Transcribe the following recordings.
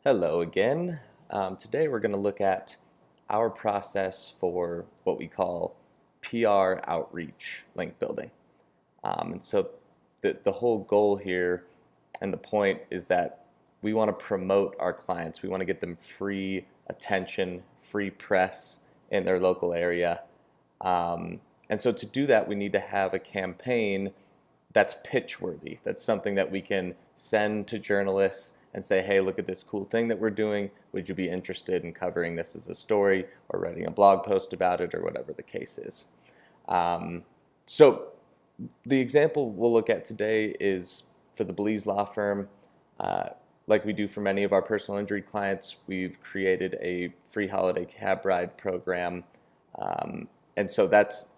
Hello again. Today we're going to look at our process for what we call PR outreach link building. And so the whole goal here and the point is that we want to promote our clients. We want to get them free attention, free press in their local area. And so to do that, we need to have a campaign that's pitch worthy. That's something that we can send to journalists and say, hey, look at this cool thing that we're doing. Would you be interested in covering this as a story or writing a blog post about it or whatever the case is? So the example we'll look at today is for the Belize law firm. Like we do for many of our personal injury clients, we've created a free holiday cab ride program. And so that's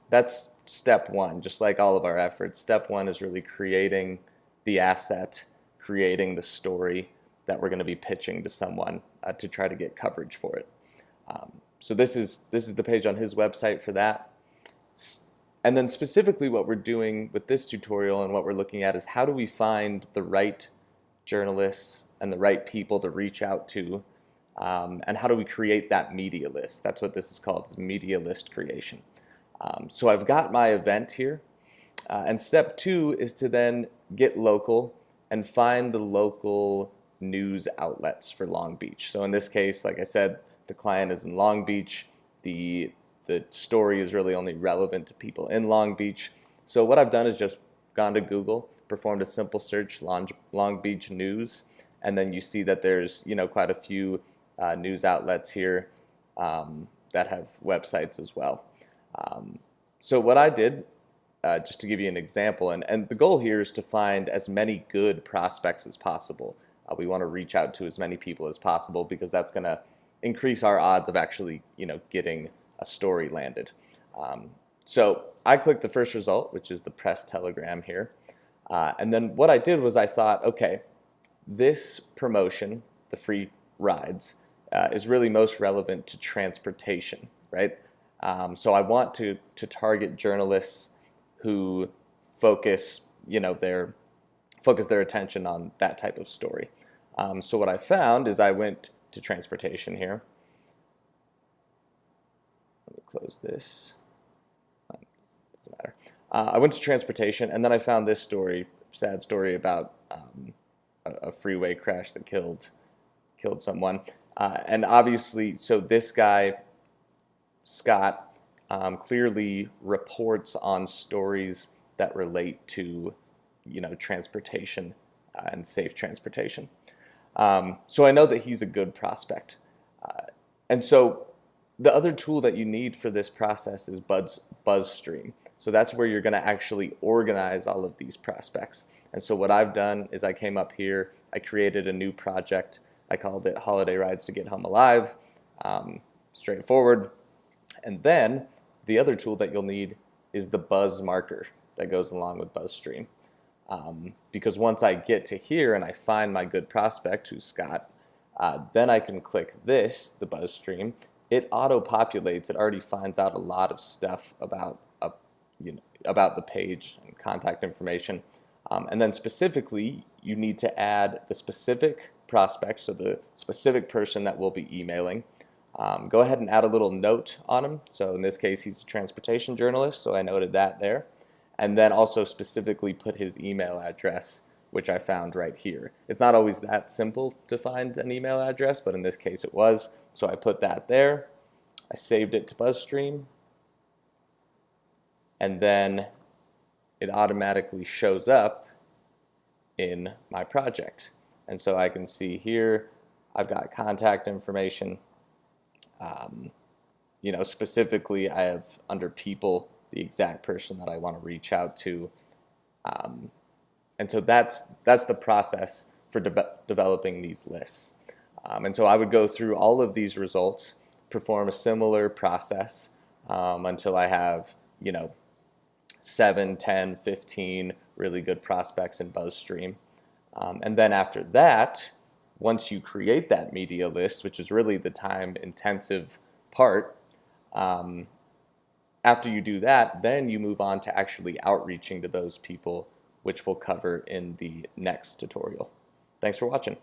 step one, just like all of our efforts. Step one is really creating the asset, creating the story that we're going to be pitching to someone to try to get coverage for it. So this is the page on his website for that. And then specifically what we're doing with this tutorial and what we're looking at is how do we find the right journalists and the right people to reach out to, and how do we create that media list? That's what this is called, is media list creation. So I've got my event here, and step two is to then get local and find the local news outlets for Long Beach. So in this case, like I said, the client is in Long Beach. The story is really only relevant to people in Long Beach. So what I've done is just gone to Google, performed a simple search, Long Beach news, and then you see that there's quite a few news outlets here that have websites as well. So what I did, just to give you an example, and the goal here is to find as many good prospects as possible. We want to reach out to as many people as possible because that's going to increase our odds of actually, getting a story landed. So I clicked the first result, which is the press telegram here. And then what I did was I thought, okay, this promotion, the free rides, is really most relevant to transportation, right? So I want to target journalists who focus their attention on that type of story. So what I found is I went to transportation here. Let me close this. Doesn't matter. I went to transportation, and then I found this story, sad story about a freeway crash that killed someone. And obviously, so this guy, Scott, clearly reports on stories that relate to, transportation and safe transportation. So I know that he's a good prospect. And so the other tool that you need for this process is BuzzStream. So that's where you're going to actually organize all of these prospects. And so what I've done is I came up here, I created a new project. I called it Holiday Rides to Get Home Alive. Straightforward. And then the other tool that you'll need is the Buzz marker that goes along with BuzzStream. Because once I get to here and I find my good prospect, who's Scott, then I can click this, the BuzzStream. It auto-populates. It already finds out a lot of stuff about the page and contact information. And then specifically, you need to add the specific prospect, so the specific person that we'll be emailing. Go ahead and add a little note on him. So in this case, he's a transportation journalist, so I noted that there. And then also specifically put his email address, which I found right here. It's not always that simple to find an email address, but in this case it was. So I put that there. I saved it to BuzzStream. And then it automatically shows up in my project. And so I can see here, I've got contact information. Specifically, I have under people the exact person that I want to reach out to, and so that's the process for developing these lists. And so I would go through all of these results, perform a similar process until I have 7, 10, 15 really good prospects in BuzzStream, and then after that, once you create that media list, which is really the time-intensive part, after you do that, then you move on to actually outreaching to those people, which we'll cover in the next tutorial. Thanks for watching.